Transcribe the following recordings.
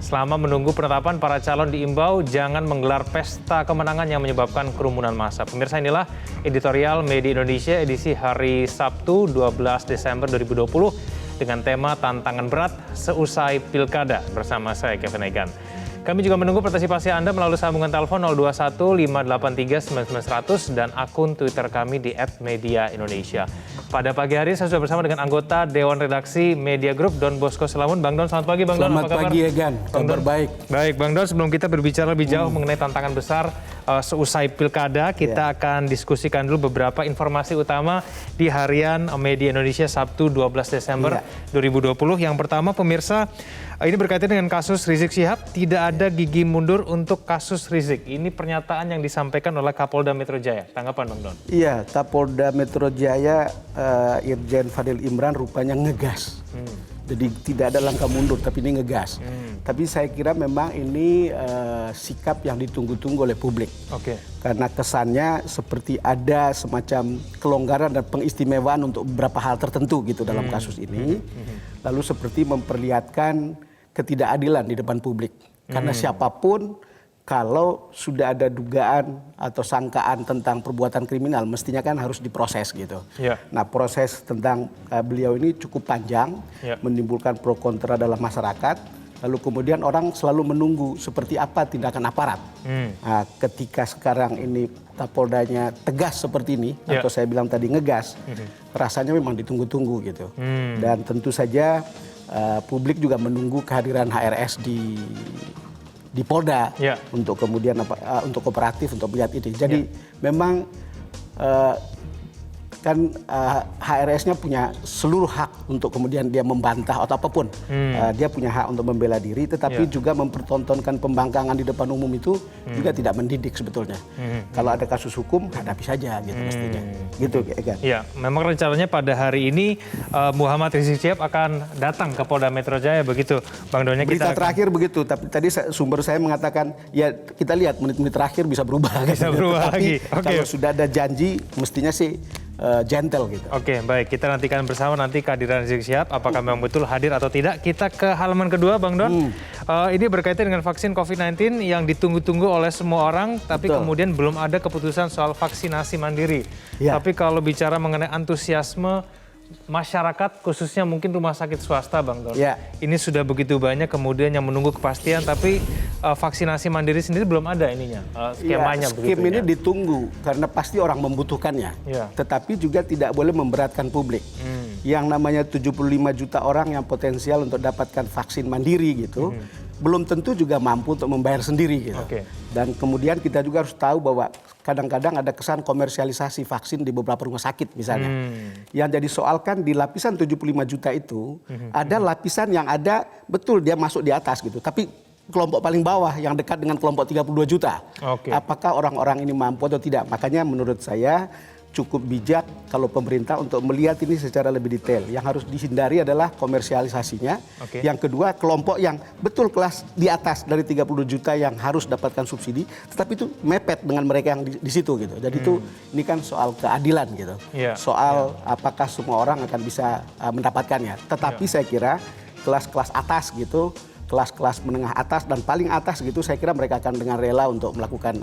Selama menunggu penetapan, para calon diimbau jangan menggelar pesta kemenangan yang menyebabkan kerumunan massa. Pemirsa, inilah editorial Media Indonesia edisi hari Sabtu 12 Desember 2020 dengan tema Tantangan Berat Seusai Pilkada bersama saya Kevin Egan. Kami juga menunggu partisipasi Anda melalui sambungan telepon 021 583 9900 dan akun Twitter kami di @mediaindonesia. Pada pagi hari saya sudah bersama dengan anggota Dewan Redaksi Media Group Don Bosco Selamun. Bang Don, selamat pagi Bang Don. Selamat pagi Egan, kabar baik. Baik Bang Don, sebelum kita berbicara lebih jauh mengenai tantangan besar seusai pilkada, kita akan diskusikan dulu beberapa informasi utama di harian Media Indonesia Sabtu 12 Desember 2020. Yang pertama pemirsa, ini berkaitan dengan kasus Rizik Syihab, tidak ada gigi mundur untuk kasus Rizik. Ini pernyataan yang disampaikan oleh Kapolda Metro Jaya. Tanggapan Bang Don? Iya, Kapolda Metro Jaya Irjen Fadil Imran rupanya ngegas. Jadi tidak ada langkah mundur, tapi ini ngegas. Tapi saya kira memang ini sikap yang ditunggu-tunggu oleh publik. Karena kesannya seperti ada semacam kelonggaran dan pengistimewaan untuk beberapa hal tertentu gitu dalam kasus ini. Lalu seperti memperlihatkan ketidakadilan di depan publik. Karena siapapun kalau sudah ada dugaan atau sangkaan tentang perbuatan kriminal, mestinya kan harus diproses gitu. Nah, proses tentang beliau ini cukup panjang, menimbulkan pro kontra dalam masyarakat. Lalu kemudian orang selalu menunggu seperti apa tindakan aparat. Nah, ketika sekarang ini Kapoldanya tegas seperti ini, atau saya bilang tadi ngegas, rasanya memang ditunggu-tunggu gitu. Dan tentu saja publik juga menunggu kehadiran HRS di Polda untuk kemudian untuk kooperatif untuk melihat ini. Jadi memang kan HRS-nya punya seluruh hak untuk kemudian dia membantah atau apapun. Dia punya hak untuk membela diri, tetapi juga mempertontonkan pembangkangan di depan umum itu juga tidak mendidik sebetulnya. Kalau ada kasus hukum, hadapi saja gitu mestinya. Gitu, Egan. Ya, memang rencananya pada hari ini Muhammad Rizik Syihab akan datang ke Polda Metro Jaya, begitu Bang Donya. Berita terakhir begitu, tapi tadi sumber saya mengatakan, ya kita lihat menit-menit terakhir bisa berubah. Bisa berubah lagi. Kalau sudah ada janji, mestinya sih gentle gitu. Oke, baik. Kita nantikan bersama nanti kehadiran Rizik Syihab, apakah memang betul hadir atau tidak. Kita ke halaman kedua, Bang Don. Ini berkaitan dengan vaksin COVID-19 yang ditunggu-tunggu oleh semua orang, tapi kemudian belum ada keputusan soal vaksinasi mandiri. Tapi kalau bicara mengenai antusiasme masyarakat, khususnya mungkin rumah sakit swasta, Bang Don. Ini sudah begitu banyak kemudian yang menunggu kepastian, tapi vaksinasi mandiri sendiri belum ada ininya, skemanya. Skem ini ditunggu karena pasti orang membutuhkannya, tetapi juga tidak boleh memberatkan publik. Yang namanya 75 juta orang yang potensial untuk dapatkan vaksin mandiri gitu, belum tentu juga mampu untuk membayar sendiri gitu. Dan kemudian kita juga harus tahu bahwa kadang-kadang ada kesan komersialisasi vaksin di beberapa rumah sakit misalnya. Yang jadi soal kan di lapisan 75 juta itu ada lapisan yang ada betul dia masuk di atas gitu, tapi kelompok paling bawah yang dekat dengan kelompok 32 juta. Apakah orang-orang ini mampu atau tidak? Makanya menurut saya cukup bijak kalau pemerintah untuk melihat ini secara lebih detail. Yang harus dihindari adalah komersialisasinya. Yang kedua, kelompok yang betul kelas di atas dari 30 juta yang harus dapatkan subsidi, tetapi itu mepet dengan mereka yang di situ gitu. Jadi itu ini kan soal keadilan gitu. Soal apakah semua orang akan bisa mendapatkannya. Tetapi saya kira kelas-kelas atas gitu, kelas-kelas menengah atas dan paling atas gitu, saya kira mereka akan dengan rela untuk melakukan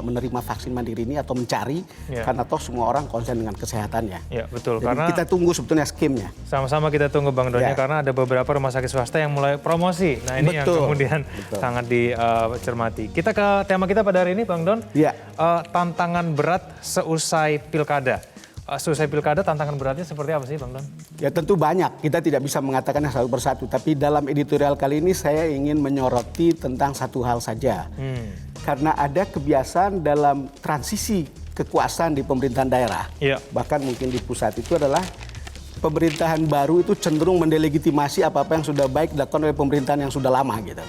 menerima vaksin mandiri ini atau mencari, karena toh semua orang konsen dengan kesehatannya. Betul. Jadi karena kita tunggu sebetulnya skemnya. Sama-sama kita tunggu Bang Donya, karena ada beberapa rumah sakit swasta yang mulai promosi. Nah ini yang kemudian sangat dicermati. Kita ke tema kita pada hari ini, Bang Don. Tantangan berat seusai pilkada. Selesai pilkada, tantangan beratnya seperti apa sih Bang Don? Ya tentu banyak, kita tidak bisa mengatakannya satu persatu. Tapi dalam editorial kali ini saya ingin menyoroti tentang satu hal saja. Karena ada kebiasaan dalam transisi kekuasaan di pemerintahan daerah. Bahkan mungkin di pusat itu adalah pemerintahan baru itu cenderung mendelegitimasi apa-apa yang sudah baik dilakukan oleh pemerintahan yang sudah lama gitu.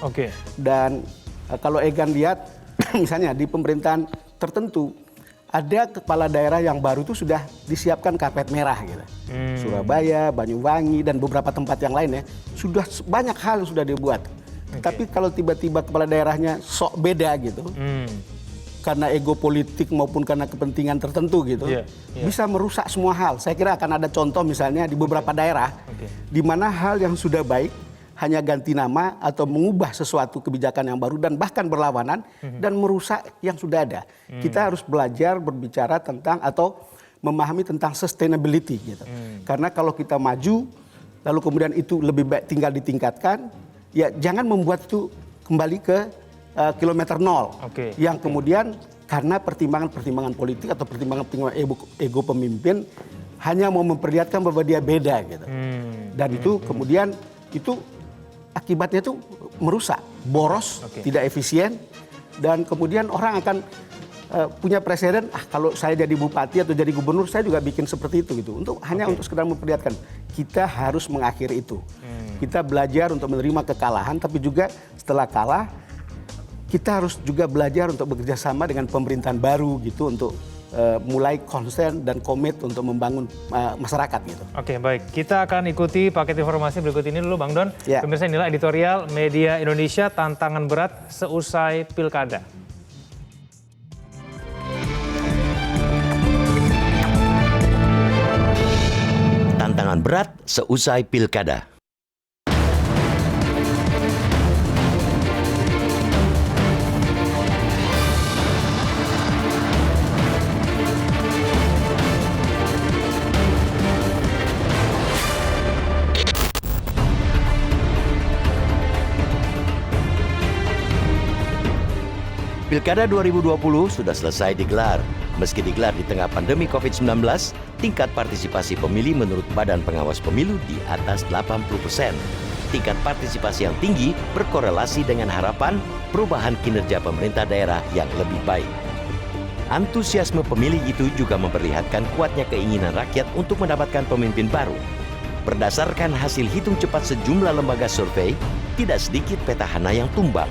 Dan kalau Egan lihat, misalnya di pemerintahan tertentu, ada kepala daerah yang baru itu sudah disiapkan karpet merah gitu. Surabaya, Banyuwangi, dan beberapa tempat yang lain ya. Sudah banyak hal yang sudah dibuat. Tapi kalau tiba-tiba kepala daerahnya sok beda gitu, karena ego politik maupun karena kepentingan tertentu gitu, bisa merusak semua hal. Saya kira akan ada contoh misalnya di beberapa daerah, di mana hal yang sudah baik hanya ganti nama atau mengubah sesuatu kebijakan yang baru dan bahkan berlawanan dan merusak yang sudah ada. Kita harus belajar berbicara tentang atau memahami tentang sustainability gitu. Karena kalau kita maju lalu kemudian itu lebih baik tinggal ditingkatkan, ya jangan membuat itu kembali ke kilometer nol. Yang kemudian karena pertimbangan-pertimbangan politik atau pertimbangan-pertimbangan ego pemimpin hanya mau memperlihatkan bahwa dia beda gitu. Dan itu kemudian itu akibatnya itu merusak, boros, tidak efisien, dan kemudian orang akan punya presiden, kalau saya jadi bupati atau jadi gubernur saya juga bikin seperti itu gitu. Hanya untuk sekedar memperlihatkan. Kita harus mengakhiri itu. Kita belajar untuk menerima kekalahan, tapi juga setelah kalah kita harus juga belajar untuk bekerja sama dengan pemerintahan baru gitu untuk mulai konsen dan komit untuk membangun masyarakat gitu. Oke, baik. Kita akan ikuti paket informasi berikut ini dulu, Bang Don. Ya. Pemirsa, inilah editorial Media Indonesia, tantangan berat seusai pilkada. Tantangan berat seusai pilkada. Pilkada 2020 sudah selesai digelar. Meski digelar di tengah pandemi COVID-19, tingkat partisipasi pemilih menurut Badan Pengawas Pemilu di atas 80%. Tingkat partisipasi yang tinggi berkorelasi dengan harapan perubahan kinerja pemerintah daerah yang lebih baik. Antusiasme pemilih itu juga memperlihatkan kuatnya keinginan rakyat untuk mendapatkan pemimpin baru. Berdasarkan hasil hitung cepat sejumlah lembaga survei, tidak sedikit petahana yang tumbang.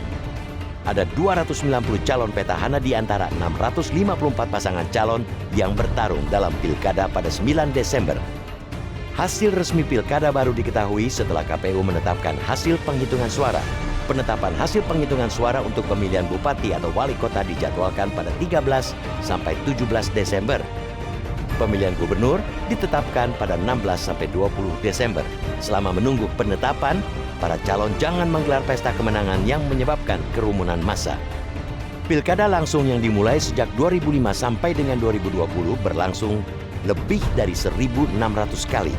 Ada 290 calon petahana di antara 654 pasangan calon yang bertarung dalam pilkada pada 9 Desember. Hasil resmi pilkada baru diketahui setelah KPU menetapkan hasil penghitungan suara. Penetapan hasil penghitungan suara untuk pemilihan bupati atau wali kota dijadwalkan pada 13 sampai 17 Desember. Pemilihan gubernur ditetapkan pada 16 sampai 20 Desember. Selama menunggu penetapan, para calon jangan menggelar pesta kemenangan yang menyebabkan kerumunan massa. Pilkada langsung yang dimulai sejak 2005 sampai dengan 2020 berlangsung lebih dari 1.600 kali.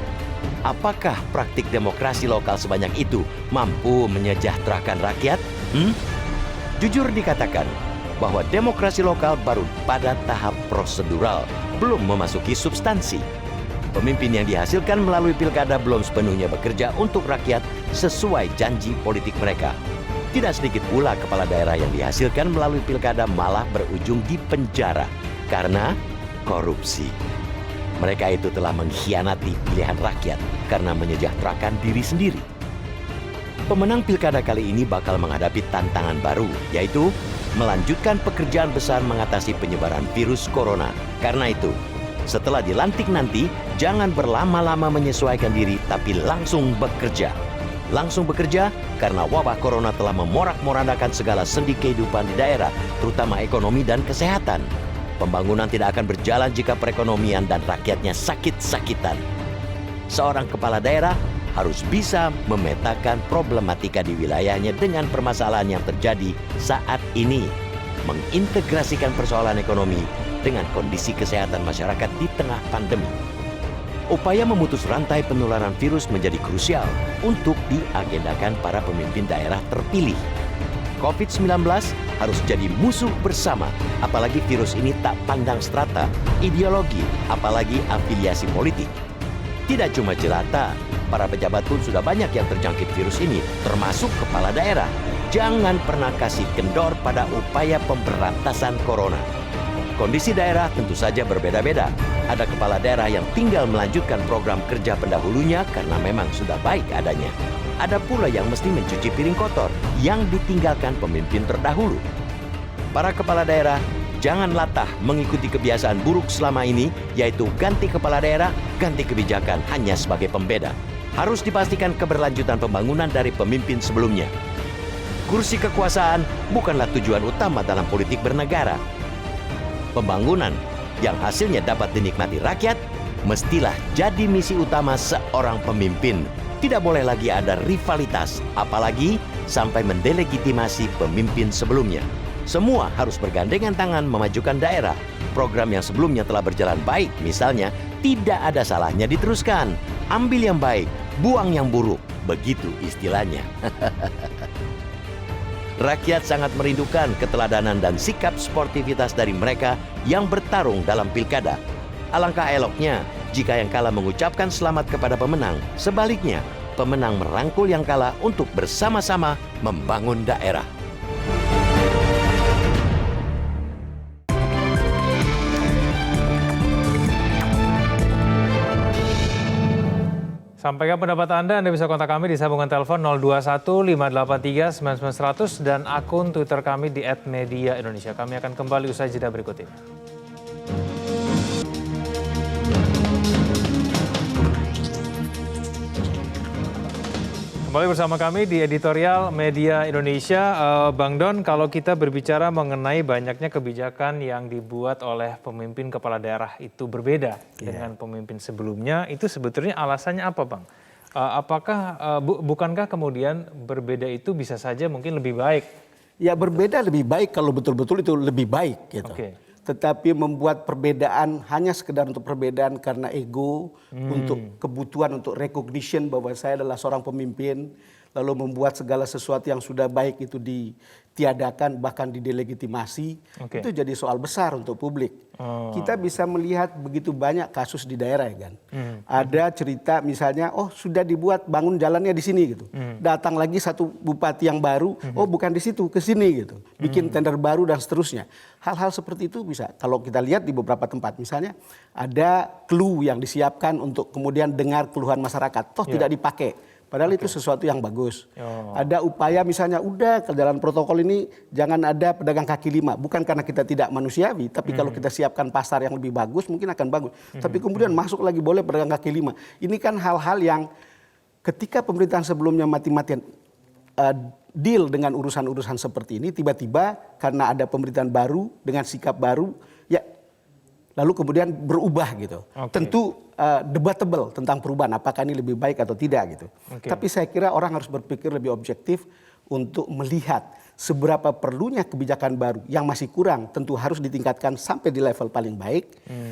Apakah praktik demokrasi lokal sebanyak itu mampu menyejahterakan rakyat? Jujur dikatakan bahwa demokrasi lokal baru pada tahap prosedural, belum memasuki substansi. Pemimpin yang dihasilkan melalui pilkada belum sepenuhnya bekerja untuk rakyat sesuai janji politik mereka. Tidak sedikit pula kepala daerah yang dihasilkan melalui pilkada malah berujung di penjara karena korupsi. Mereka itu telah mengkhianati pilihan rakyat karena menyejahterakan diri sendiri. Pemenang pilkada kali ini bakal menghadapi tantangan baru, yaitu melanjutkan pekerjaan besar mengatasi penyebaran virus corona. Karena itu, setelah dilantik nanti, jangan berlama-lama menyesuaikan diri, tapi langsung bekerja. Langsung bekerja karena wabah corona telah memorak-morandakan segala sendi kehidupan di daerah, terutama ekonomi dan kesehatan. Pembangunan tidak akan berjalan jika perekonomian dan rakyatnya sakit-sakitan. Seorang kepala daerah harus bisa memetakan problematika di wilayahnya dengan permasalahan yang terjadi saat ini, mengintegrasikan persoalan ekonomi dengan kondisi kesehatan masyarakat di tengah pandemi. Upaya memutus rantai penularan virus menjadi krusial untuk diagendakan para pemimpin daerah terpilih. COVID-19 harus jadi musuh bersama, apalagi virus ini tak pandang strata, ideologi, apalagi afiliasi politik. Tidak cuma jelata, para pejabat pun sudah banyak yang terjangkit virus ini, termasuk kepala daerah. Jangan pernah kasih kendor pada upaya pemberantasan corona. Kondisi daerah tentu saja berbeda-beda. Ada kepala daerah yang tinggal melanjutkan program kerja pendahulunya karena memang sudah baik adanya. Ada pula yang mesti mencuci piring kotor yang ditinggalkan pemimpin terdahulu. Para kepala daerah jangan latah mengikuti kebiasaan buruk selama ini, yaitu ganti kepala daerah, ganti kebijakan hanya sebagai pembeda. Harus dipastikan keberlanjutan pembangunan dari pemimpin sebelumnya. Kursi kekuasaan bukanlah tujuan utama dalam politik bernegara. Pembangunan yang hasilnya dapat dinikmati rakyat mestilah jadi misi utama seorang pemimpin, Tidak boleh lagi ada rivalitas, apalagi sampai mendelegitimasi pemimpin sebelumnya. Semua harus bergandengan tangan memajukan daerah. Program yang sebelumnya telah berjalan baik, misalnya, tidak ada salahnya diteruskan. Ambil yang baik, buang yang buruk, begitu istilahnya. Rakyat sangat merindukan keteladanan dan sikap sportivitas dari mereka yang bertarung dalam pilkada. Alangkah eloknya jika yang kalah mengucapkan selamat kepada pemenang. Sebaliknya, pemenang merangkul yang kalah untuk bersama-sama membangun daerah. Sampaikan pendapat Anda bisa kontak kami di sambungan telepon 021 583 9900 dan akun Twitter kami di @mediaindonesia. Kami akan kembali usai jeda berikut ini. Kembali bersama kami di editorial Media Indonesia. Bang Don, kalau kita berbicara mengenai banyaknya kebijakan yang dibuat oleh pemimpin kepala daerah itu berbeda dengan pemimpin sebelumnya, itu sebetulnya alasannya apa, Bang? Bukankah kemudian berbeda itu bisa saja mungkin lebih baik? Ya, berbeda lebih baik kalau betul-betul itu lebih baik gitu. Tetapi membuat perbedaan hanya sekedar untuk perbedaan karena ego, untuk kebutuhan, untuk recognition bahwa saya adalah seorang pemimpin, lalu membuat segala sesuatu yang sudah baik itu ditiadakan, bahkan didelegitimasi, itu jadi soal besar untuk publik. Kita bisa melihat begitu banyak kasus di daerah, ya kan. Ada cerita misalnya, oh sudah dibuat bangun jalannya di sini gitu. Datang lagi satu bupati yang baru, oh bukan di situ, ke sini gitu. Bikin tender baru dan seterusnya. Hal-hal seperti itu bisa, kalau kita lihat di beberapa tempat, misalnya ada clue yang disiapkan untuk kemudian dengar keluhan masyarakat, toh tidak dipakai. Padahal itu sesuatu yang bagus. Ada upaya misalnya, udah ke jalan protokol ini jangan ada pedagang kaki lima. Bukan karena kita tidak manusiawi, tapi kalau kita siapkan pasar yang lebih bagus mungkin akan bagus. Tapi kemudian masuk lagi boleh pedagang kaki lima. Ini kan hal-hal yang ketika pemerintahan sebelumnya mati-matian deal dengan urusan-urusan seperti ini, tiba-tiba karena ada pemerintahan baru dengan sikap baru, ya lalu kemudian berubah gitu. Tentu debatable tentang perubahan, apakah ini lebih baik atau tidak gitu. Tapi saya kira orang harus berpikir lebih objektif untuk melihat seberapa perlunya kebijakan baru. Yang masih kurang tentu harus ditingkatkan sampai di level paling baik.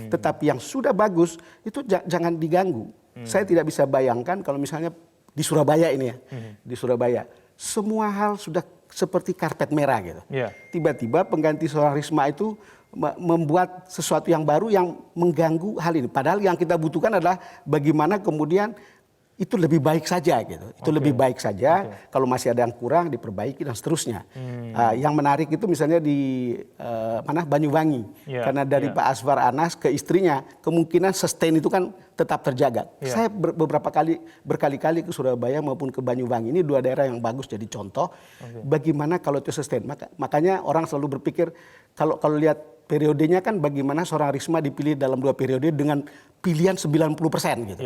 Tetapi yang sudah bagus itu jangan diganggu. Saya tidak bisa bayangkan kalau misalnya di Surabaya ini ya, di Surabaya semua hal sudah seperti karpet merah gitu. Tiba-tiba pengganti seorang Risma itu membuat sesuatu yang baru yang mengganggu hal ini. Padahal yang kita butuhkan adalah bagaimana kemudian itu lebih baik saja gitu. Itu lebih baik saja. Kalau masih ada yang kurang diperbaiki dan seterusnya. Yang menarik itu misalnya di Banyuwangi. Karena dari Pak Aswar Anas ke istrinya kemungkinan sustain itu kan tetap terjaga. Saya berkali-kali ke Surabaya maupun ke Banyuwangi. Ini dua daerah yang bagus jadi contoh. Bagaimana kalau itu sustain. Makanya orang selalu berpikir kalau lihat periodenya kan bagaimana seorang Risma dipilih dalam 2 periode dengan pilihan 90% gitu.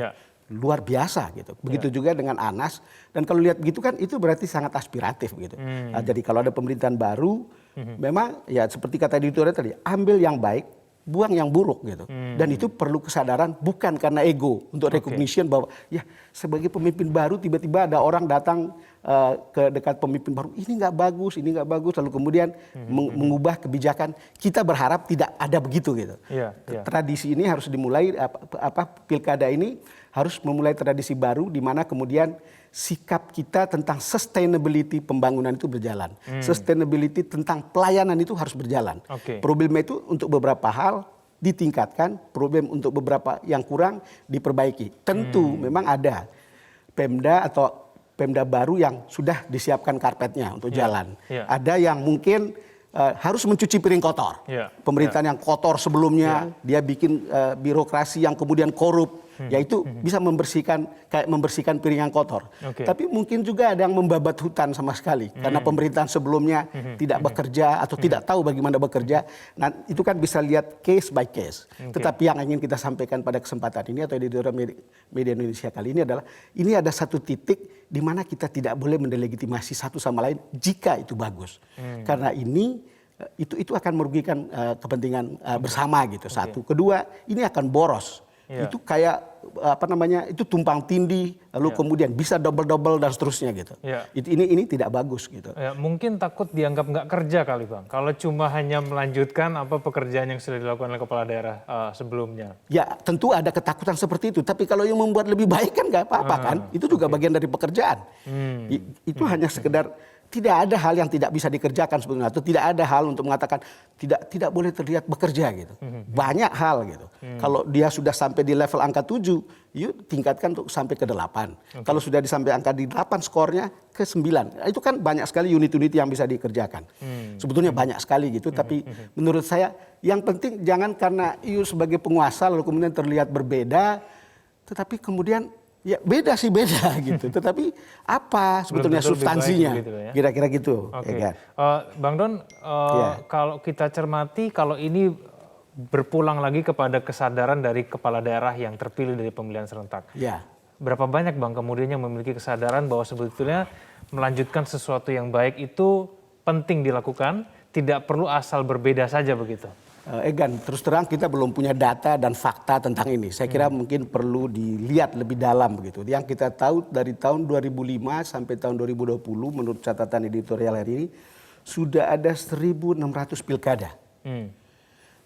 Luar biasa gitu. Begitu juga dengan Anas. Dan kalau lihat gitu kan itu berarti sangat aspiratif gitu. Jadi kalau ada pemerintahan baru, memang ya seperti kata editornya tadi, ambil yang baik, buang yang buruk gitu. Dan itu perlu kesadaran bukan karena ego, untuk recognition bahwa ya sebagai pemimpin baru tiba-tiba ada orang datang ke dekat pemimpin baru, ini nggak bagus, lalu kemudian mengubah kebijakan. Kita berharap tidak ada begitu gitu. Tradisi ini harus dimulai, pilkada ini harus memulai tradisi baru di mana kemudian sikap kita tentang sustainability pembangunan itu berjalan. Sustainability tentang pelayanan itu harus berjalan. Problemnya itu untuk beberapa hal ditingkatkan, problem untuk beberapa yang kurang diperbaiki. Tentu memang ada Pemda atau Pemda baru yang sudah disiapkan karpetnya untuk jalan. Ada yang mungkin harus mencuci piring kotor. Pemerintahan yang kotor sebelumnya, dia bikin birokrasi yang kemudian korup. Yaitu bisa membersihkan piring yang kotor. Tapi mungkin juga ada yang membabat hutan sama sekali. Karena pemerintahan sebelumnya tidak bekerja atau tidak tahu bagaimana bekerja. Nah itu kan bisa lihat case by case. Tetapi yang ingin kita sampaikan pada kesempatan ini atau editorial Media Indonesia kali ini adalah, ini ada satu titik di mana kita tidak boleh mendelegitimasi satu sama lain jika itu bagus. Karena ini itu akan merugikan kepentingan bersama gitu. Satu. Kedua, ini akan boros. Itu kayak itu tumpang tindih, lalu kemudian bisa double dan seterusnya gitu. Ini tidak bagus gitu. Mungkin takut dianggap nggak kerja kali Bang, kalau cuma hanya melanjutkan pekerjaan yang sudah dilakukan oleh kepala daerah sebelumnya. Ya tentu ada ketakutan seperti itu, tapi kalau yang membuat lebih baik kan nggak apa-apa kan, itu juga bagian dari pekerjaan. Itu hanya sekedar tidak ada hal yang tidak bisa dikerjakan sebetulnya, atau tidak ada hal untuk mengatakan tidak boleh terlihat bekerja gitu. Banyak hal gitu. Kalau dia sudah sampai di level angka 7, yuk tingkatkan untuk sampai ke 8. Kalau sudah sampai angka di 8 skornya ke 9. Itu kan banyak sekali unit-unit yang bisa dikerjakan. Sebetulnya banyak sekali gitu, tapi menurut saya yang penting jangan karena you sebagai penguasa lalu kemudian terlihat berbeda, tetapi kemudian ya beda gitu, tetapi apa sebetulnya substansinya, kira-kira gitu. Ya kan? Bang Don, kalau kita cermati, kalau ini berpulang lagi kepada kesadaran dari kepala daerah yang terpilih dari pemilihan serentak. Berapa banyak Bang kemudian yang memiliki kesadaran bahwa sebetulnya melanjutkan sesuatu yang baik itu penting dilakukan, tidak perlu asal berbeda saja begitu? Egan, terus terang kita belum punya data dan fakta tentang ini. Saya kira mungkin perlu dilihat lebih dalam begitu. Yang kita tahu dari tahun 2005 sampai tahun 2020 menurut catatan editorial hari ini sudah ada 1.600 pilkada.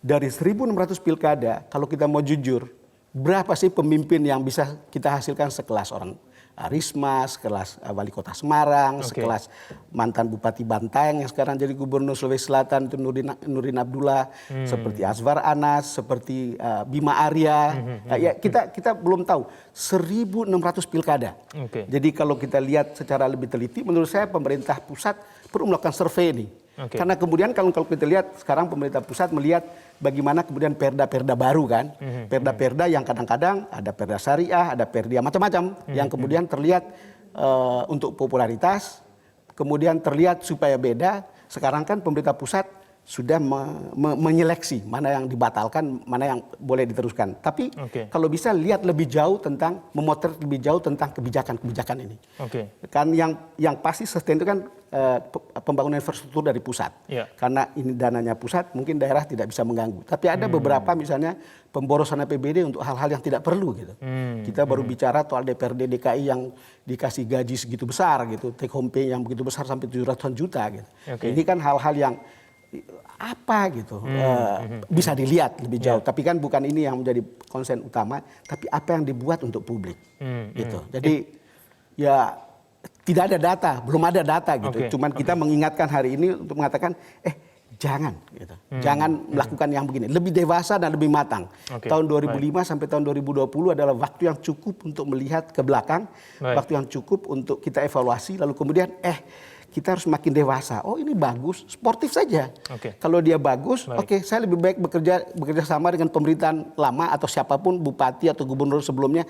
Dari 1.600 pilkada, kalau kita mau jujur, berapa sih pemimpin yang bisa kita hasilkan sekelas orang Risma, sekelas wali kota Semarang, sekelas mantan Bupati Bantaeng yang sekarang jadi Gubernur Sulawesi Selatan itu Nurdin Abdullah, seperti Azwar Anas, seperti Bima Arya. Ya kita belum tahu 1.600 pilkada. Jadi kalau kita lihat secara lebih teliti, menurut saya pemerintah pusat perlu melakukan survei ini. Karena kemudian kalau kita lihat sekarang pemerintah pusat melihat bagaimana kemudian perda-perda baru kan, perda-perda yang kadang-kadang ada perda syariah, ada perda macam-macam yang kemudian terlihat untuk popularitas, kemudian terlihat supaya beda. Sekarang kan pemerintah pusat sudah menyeleksi mana yang dibatalkan, mana yang boleh diteruskan. Tapi kalau bisa lihat lebih jauh tentang, memotret lebih jauh tentang kebijakan-kebijakan ini. Kan yang pasti sustain itu kan pembangunan infrastruktur dari pusat. Karena ini dananya pusat, mungkin daerah tidak bisa mengganggu. Tapi ada beberapa misalnya pemborosan APBD untuk hal-hal yang tidak perlu gitu. Kita baru bicara soal DPRD DKI yang dikasih gaji segitu besar gitu, take home pay yang begitu besar sampai 700-an juta gitu. Ini kan hal-hal yang apa gitu bisa dilihat lebih jauh, tapi kan bukan ini yang menjadi konsen utama, tapi apa yang dibuat untuk publik gitu. Jadi ya tidak ada data, belum ada data gitu. Cuman kita mengingatkan hari ini untuk mengatakan jangan gitu. Jangan melakukan yang begini. Lebih dewasa dan lebih matang. Tahun 2005 sampai tahun 2020 adalah waktu yang cukup untuk melihat ke belakang, waktu yang cukup untuk kita evaluasi, lalu kemudian kita harus makin dewasa. Oh ini bagus, sportif saja. Kalau dia bagus, saya lebih baik bekerja sama dengan pemerintahan lama atau siapapun bupati atau gubernur sebelumnya.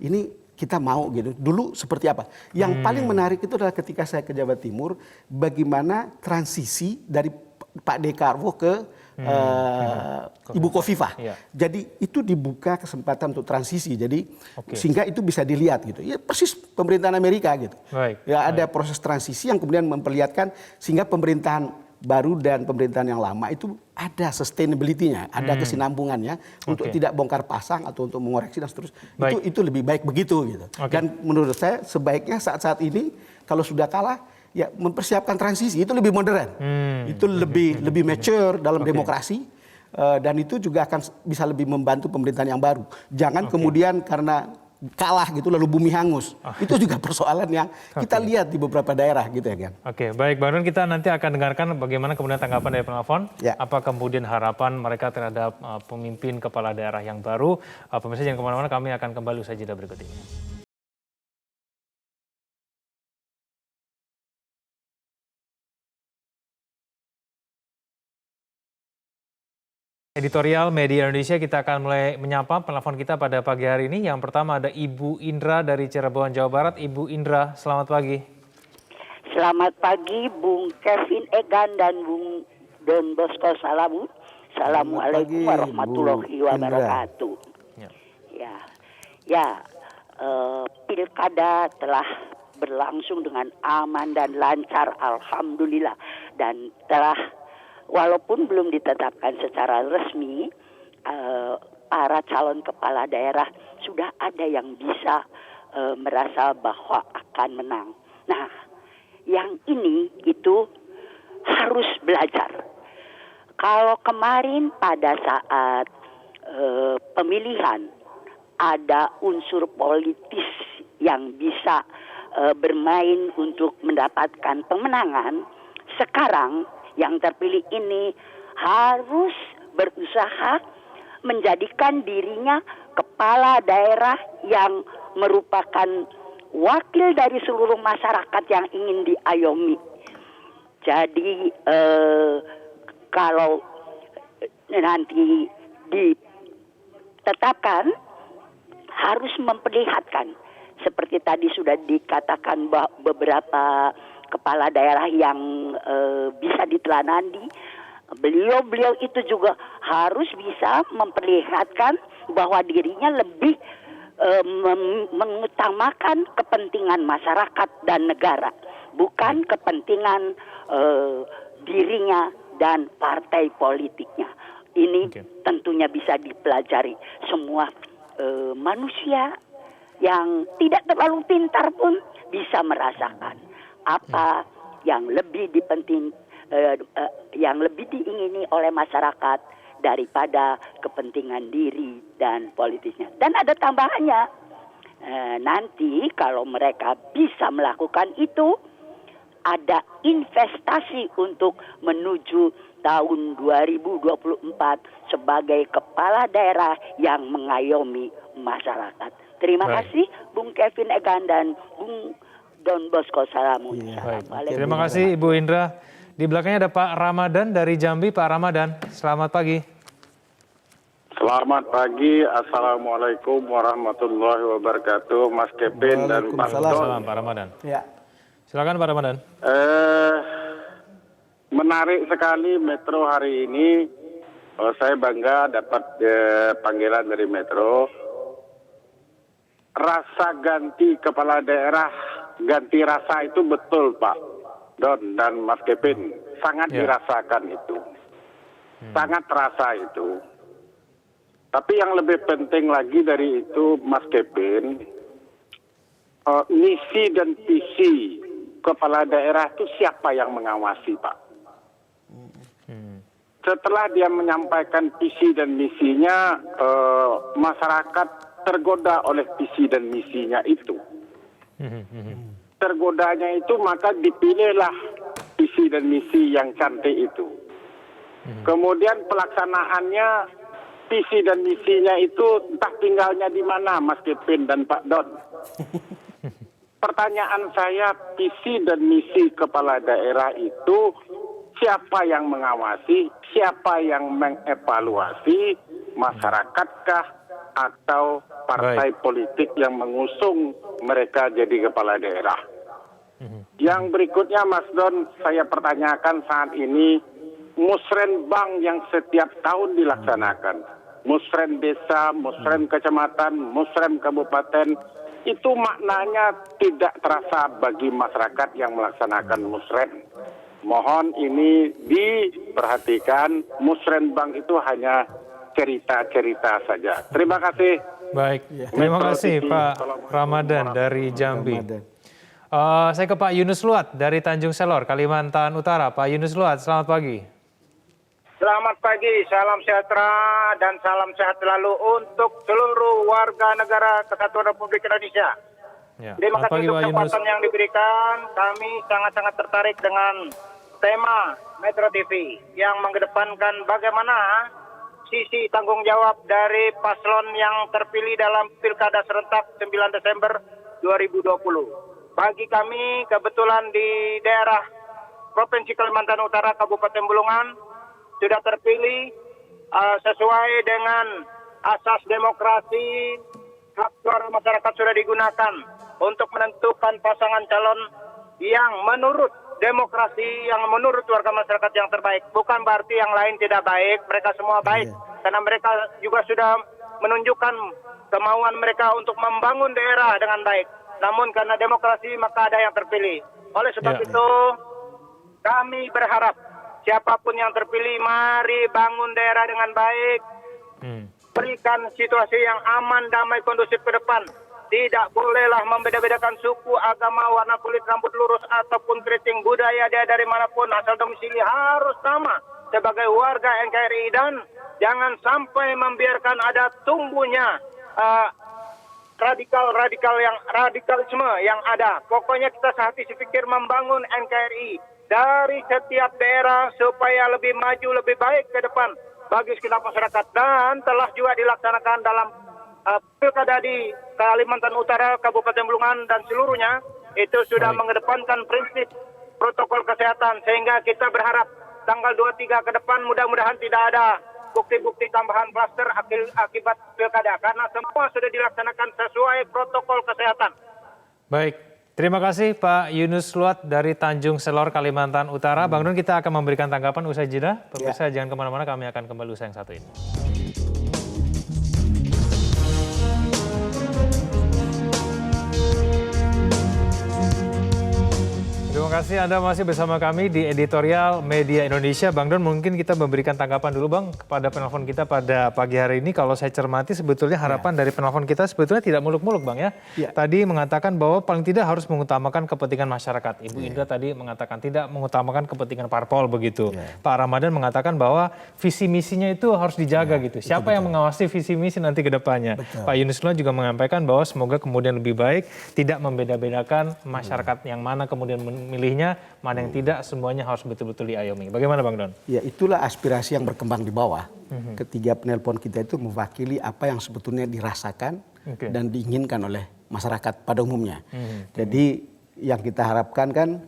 Ini kita mau gitu. Dulu seperti apa? Yang paling menarik itu adalah ketika saya ke Jawa Timur, bagaimana transisi dari Pak Dekarwo ke Ibu Khofifah. Jadi itu dibuka kesempatan untuk transisi. Jadi sehingga itu bisa dilihat gitu. Ya persis pemerintahan Amerika gitu. Ada proses transisi yang kemudian memperlihatkan sehingga pemerintahan baru dan pemerintahan yang lama itu ada sustainability-nya, ada kesinambungannya untuk tidak bongkar pasang atau untuk mengoreksi dan seterusnya. Itu lebih baik begitu gitu. Dan menurut saya sebaiknya saat-saat ini kalau sudah kalah ya mempersiapkan transisi itu lebih modern, itu lebih mature dalam demokrasi, dan itu juga akan bisa lebih membantu pemerintahan yang baru. Jangan kemudian karena kalah gitu lalu bumi hangus. Itu juga persoalan yang kita lihat di beberapa daerah gitu ya kan. Baik Bang Don, kita nanti akan dengarkan bagaimana kemudian tanggapan dari penelpon. Apa kemudian harapan mereka terhadap pemimpin kepala daerah yang baru. Pemirsa jangan kemana-mana, kami akan kembali usai jeda berikut ini. Editorial Media Indonesia, kita akan mulai menyapa penelpon kita pada pagi hari ini. Yang pertama ada Ibu Indra dari Cirebon, Jawa Barat. Ibu Indra, selamat pagi. Selamat pagi Bung Kevin, Egan dan Bung Don Bosco Salamu. Assalamualaikum warahmatullahi wabarakatuh. Pilkada telah berlangsung dengan aman dan lancar, alhamdulillah, dan telah walaupun belum ditetapkan secara resmi, para calon kepala daerah sudah ada yang bisa merasa bahwa akan menang. Nah, yang ini itu harus belajar. Kalau kemarin pada saat pemilihan ada unsur politis yang bisa bermain untuk mendapatkan pemenangan, sekarang yang terpilih ini harus berusaha menjadikan dirinya kepala daerah yang merupakan wakil dari seluruh masyarakat yang ingin diayomi. Jadi kalau nanti ditetapkan harus memperlihatkan seperti tadi sudah dikatakan bahwa beberapa kepala daerah yang bisa diteladani, beliau itu juga harus bisa memperlihatkan bahwa dirinya lebih mengutamakan kepentingan masyarakat dan negara, bukan kepentingan dirinya dan partai politiknya. Ini tentunya bisa dipelajari semua manusia yang tidak terlalu pintar pun bisa merasakan apa yang lebih yang lebih diingini oleh masyarakat daripada kepentingan diri dan politisnya. Dan ada tambahannya, nanti kalau mereka bisa melakukan itu, ada investasi untuk menuju tahun 2024 sebagai kepala daerah yang mengayomi masyarakat. Terima kasih Bung Kevin Egan dan Bung Don Bosco Salamun. Terima kasih Ibu Indra. Di belakangnya ada Pak Ramadan dari Jambi. Pak Ramadan, selamat pagi. Selamat pagi, Assalamualaikum warahmatullahi wabarakatuh, Mas Kevin dan Pak Don. Salam Pak Ramadan. Ya. Silakan Pak Ramadan. Menarik sekali Metro hari ini. Saya bangga dapat panggilan dari Metro. Rasa ganti kepala daerah, ganti rasa itu betul Pak Don dan Mas Kevin. Sangat dirasakan itu. Sangat terasa itu. Tapi yang lebih penting lagi dari itu Mas Kevin, misi dan visi kepala daerah itu siapa yang mengawasi Pak? Setelah dia menyampaikan visi dan misinya, masyarakat tergoda oleh visi dan misinya itu. Tergodanya itu maka dipilihlah visi dan misi yang cantik itu. Kemudian pelaksanaannya, visi dan misinya itu entah tinggalnya di mana Mas Kevin dan Pak Don. Pertanyaan saya, visi dan misi kepala daerah itu siapa yang mengawasi, siapa yang mengevaluasi, masyrakatkah atau partai politik yang mengusung mereka jadi kepala daerah. Yang berikutnya Mas Don, saya pertanyakan saat ini, musrenbang yang setiap tahun dilaksanakan, musren desa, musren kecamatan, musren kabupaten, itu maknanya tidak terasa bagi masyarakat yang melaksanakan musren. Mohon ini diperhatikan, musrenbang itu hanya cerita-cerita saja. Terima kasih. Baik, terima kasih Pak Ramadan dari Jambi. Saya ke Pak Yunus Luat dari Tanjung Selor, Kalimantan Utara. Pak Yunus Luat, selamat pagi. Selamat pagi, salam sejahtera dan salam sehat selalu untuk seluruh warga negara Kesatuan Republik Indonesia. Terima kasih untuk kesempatan yang diberikan. Kami sangat-sangat tertarik dengan tema Metro TV yang mengedepankan bagaimana sisi tanggung jawab dari paslon yang terpilih dalam Pilkada serentak 9 Desember 2020. Bagi kami kebetulan di daerah Provinsi Kalimantan Utara, Kabupaten Bulungan, sudah terpilih sesuai dengan asas demokrasi, hak suara masyarakat sudah digunakan untuk menentukan pasangan calon yang menurut demokrasi, yang menurut warga masyarakat yang terbaik. Bukan berarti yang lain tidak baik, mereka semua baik. Karena mereka juga sudah menunjukkan kemauan mereka untuk membangun daerah dengan baik. Namun karena demokrasi maka ada yang terpilih. Oleh sebab itu kami berharap siapapun yang terpilih, mari bangun daerah dengan baik. berikan situasi yang aman, damai, kondusif ke depan. Tidak bolehlah membeda-bedakan suku, agama, warna kulit, rambut lurus, ataupun keriting budaya dia dari manapun, asal domisili harus sama sebagai warga NKRI, dan jangan sampai membiarkan ada tumbuhnya radikalisme yang ada. Pokoknya kita sehati sepikir membangun NKRI dari setiap daerah supaya lebih maju, lebih baik ke depan bagi segenap masyarakat, dan telah juga dilaksanakan dalam pilkada di Kalimantan Utara, Kabupaten Bulungan dan seluruhnya. Itu sudah mengedepankan prinsip protokol kesehatan, sehingga kita berharap tanggal 23 ke depan mudah-mudahan tidak ada bukti-bukti tambahan klaster akibat pilkada, karena semua sudah dilaksanakan sesuai protokol kesehatan. Baik, terima kasih Pak Yunus Luat dari Tanjung Selor, Kalimantan Utara. Bang Don, kita akan memberikan tanggapan usai jeda. Pemirsa jangan kemana-mana, kami akan kembali usai yang satu ini. Terima kasih Anda masih bersama kami di Editorial Media Indonesia. Bang Don, mungkin kita memberikan tanggapan dulu Bang kepada penelpon kita pada pagi hari ini. Kalau saya cermati sebetulnya harapan dari penelpon kita sebetulnya tidak muluk-muluk Bang ya. Tadi mengatakan bahwa paling tidak harus mengutamakan kepentingan masyarakat. Ibu Indra tadi mengatakan tidak mengutamakan kepentingan parpol begitu. Pak Ramadan mengatakan bahwa visi misinya itu harus dijaga gitu. Siapa yang mengawasi visi misi nanti ke depannya? Pak Yunus Luat juga menyampaikan bahwa semoga kemudian lebih baik, tidak membeda-bedakan masyarakat yang mana kemudian milihnya, mana yang tidak, semuanya harus betul-betul diayomi. Bagaimana Bang Don? Ya, itulah aspirasi yang berkembang di bawah. Ketiga penelpon kita itu mewakili apa yang sebetulnya dirasakan dan diinginkan oleh masyarakat pada umumnya. Jadi yang kita harapkan kan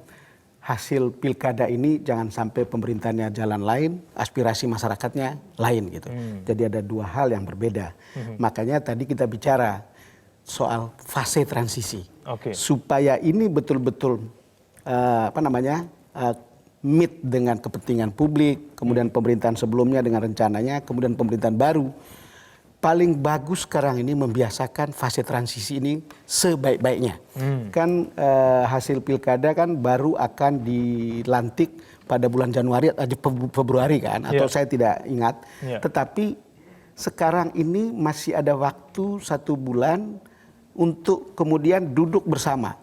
hasil pilkada ini jangan sampai pemerintahnya jalan lain, aspirasi masyarakatnya lain gitu. Jadi ada dua hal yang berbeda. Makanya tadi kita bicara soal fase transisi. Supaya ini betul-betul meet dengan kepentingan publik, kemudian pemerintahan sebelumnya dengan rencananya, kemudian pemerintahan baru. Paling bagus sekarang ini membiasakan fase transisi ini sebaik-baiknya. Kan hasil pilkada kan baru akan dilantik pada bulan Januari atau Februari kan, atau saya tidak ingat. Tetapi sekarang ini masih ada waktu 1 bulan untuk kemudian duduk bersama,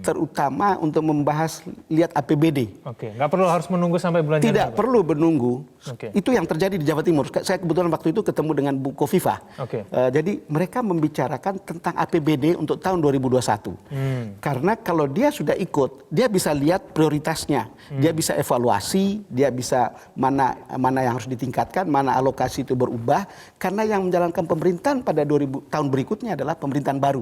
terutama untuk membahas lihat APBD. Nggak perlu harus menunggu sampai bulan Januari. Tidak perlu menunggu. Itu yang terjadi di Jawa Timur. Saya kebetulan waktu itu ketemu dengan Bu Kofifa. Jadi mereka membicarakan tentang APBD untuk tahun 2021. Karena kalau dia sudah ikut, dia bisa lihat prioritasnya, dia bisa evaluasi, dia bisa mana yang harus ditingkatkan, mana alokasi itu berubah. Karena yang menjalankan pemerintahan pada tahun berikutnya adalah pemerintahan baru.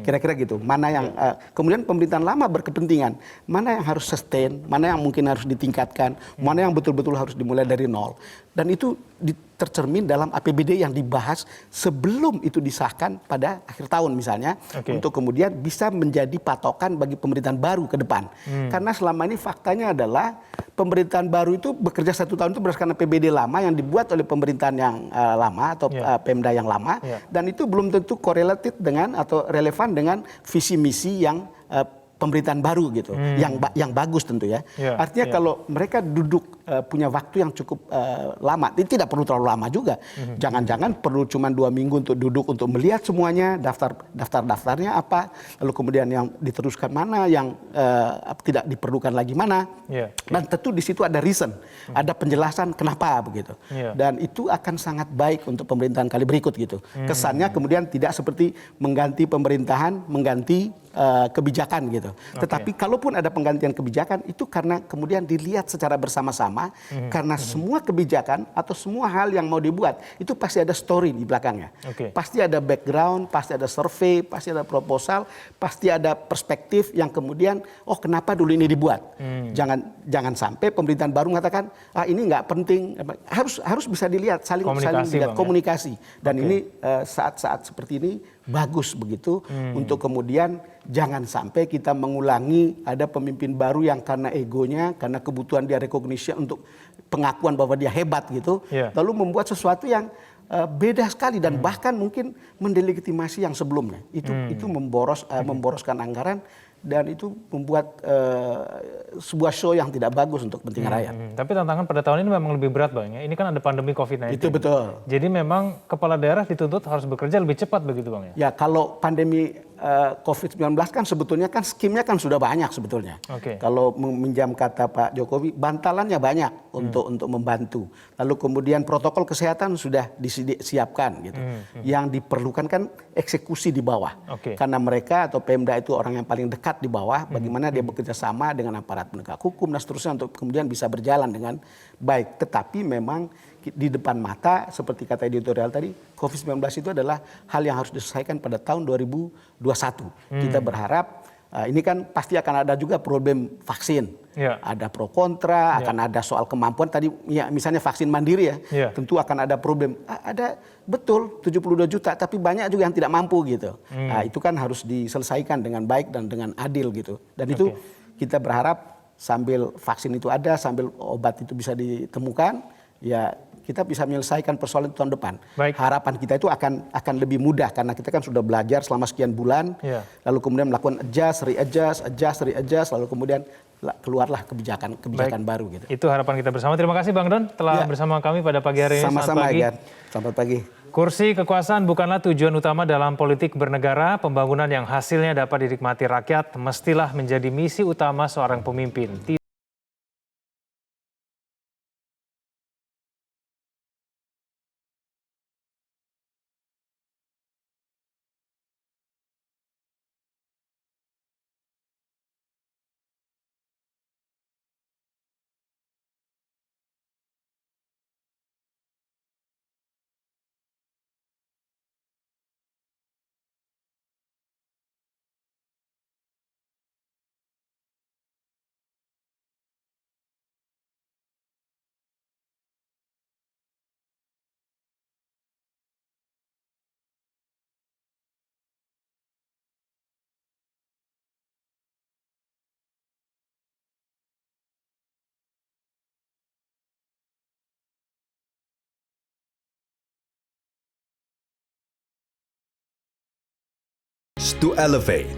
Kira-kira gitu. Mana yang kemudian pemerintahan lama berkepentingan, mana yang harus sustain, mana yang mungkin harus ditingkatkan, mana yang betul-betul harus dimulai dari nol. Dan itu tercermin dalam APBD yang dibahas sebelum itu disahkan pada akhir tahun misalnya, untuk kemudian bisa menjadi patokan bagi pemerintahan baru ke depan. Karena selama ini faktanya adalah pemerintahan baru itu bekerja 1 tahun itu berdasarkan APBD lama yang dibuat oleh pemerintahan yang lama atau Pemda yang lama, dan itu belum tentu korelatif dengan atau relevan dengan visi misi yang pemerintahan baru gitu, yang bagus tentu ya. Artinya kalau mereka duduk punya waktu yang cukup lama, tidak perlu terlalu lama juga. Jangan-jangan perlu cuma 2 minggu untuk duduk untuk melihat semuanya, daftarnya apa, lalu kemudian yang diteruskan mana, yang tidak diperlukan lagi mana. Dan tentu di situ ada reason, ada penjelasan kenapa begitu. Dan itu akan sangat baik untuk pemerintahan kali berikut gitu. Kesannya kemudian tidak seperti mengganti pemerintahan, mengganti kebijakan gitu. Tetapi kalaupun ada penggantian kebijakan itu karena kemudian dilihat secara bersama-sama, karena semua kebijakan atau semua hal yang mau dibuat itu pasti ada story di belakangnya. Pasti ada background, pasti ada survei, pasti ada proposal, pasti ada perspektif yang kemudian kenapa dulu ini dibuat. Jangan sampai pemerintahan baru mengatakan ini nggak penting. Harus bisa dilihat, saling lihat, komunikasi. Dan ini saat-saat seperti ini bagus begitu untuk kemudian jangan sampai kita mengulangi ada pemimpin baru yang karena egonya, karena kebutuhan dia rekognisi untuk pengakuan bahwa dia hebat gitu, lalu membuat sesuatu yang beda sekali dan bahkan mungkin mendelegitimasi yang sebelumnya. Itu memboroskan anggaran dan itu membuat sebuah show yang tidak bagus untuk kepentingan rakyat. Tapi tantangan pada tahun ini memang lebih berat Bang ya. Ini kan ada pandemi COVID-19. Itu betul. Jadi memang kepala daerah dituntut harus bekerja lebih cepat begitu Bang ya? Ya kalau pandemi COVID-19 kan sebetulnya kan skimnya kan sudah banyak sebetulnya. Kalau meminjam kata Pak Jokowi, bantalannya banyak untuk membantu. Lalu kemudian protokol kesehatan sudah disiapkan gitu. Yang diperlukan kan eksekusi di bawah. Karena mereka atau Pemda itu orang yang paling dekat di bawah, bagaimana dia bekerja sama dengan aparat penegak hukum dan seterusnya untuk kemudian bisa berjalan dengan baik. Tetapi memang di depan mata seperti kata editorial tadi, COVID-19 itu adalah hal yang harus diselesaikan pada tahun 2021. Kita berharap ini kan pasti akan ada juga problem vaksin. Ada pro kontra, akan ada soal kemampuan tadi ya, misalnya vaksin mandiri ya. Tentu akan ada problem. Ada betul 72 juta tapi banyak juga yang tidak mampu gitu. Itu kan harus diselesaikan dengan baik dan dengan adil gitu. Dan itu kita berharap sambil vaksin itu ada, sambil obat itu bisa ditemukan, ya kita bisa menyelesaikan persoalan itu tahun depan. Harapan kita itu akan lebih mudah karena kita kan sudah belajar selama sekian bulan, lalu kemudian melakukan adjust, lalu kemudian keluarlah kebijakan baru gitu. Itu harapan kita bersama. Terima kasih Bang Don telah bersama kami pada pagi hari ini. Sama-sama Gan. Selamat pagi. Kursi kekuasaan bukanlah tujuan utama dalam politik bernegara. Pembangunan yang hasilnya dapat dinikmati rakyat mestilah menjadi misi utama seorang pemimpin. To elevate,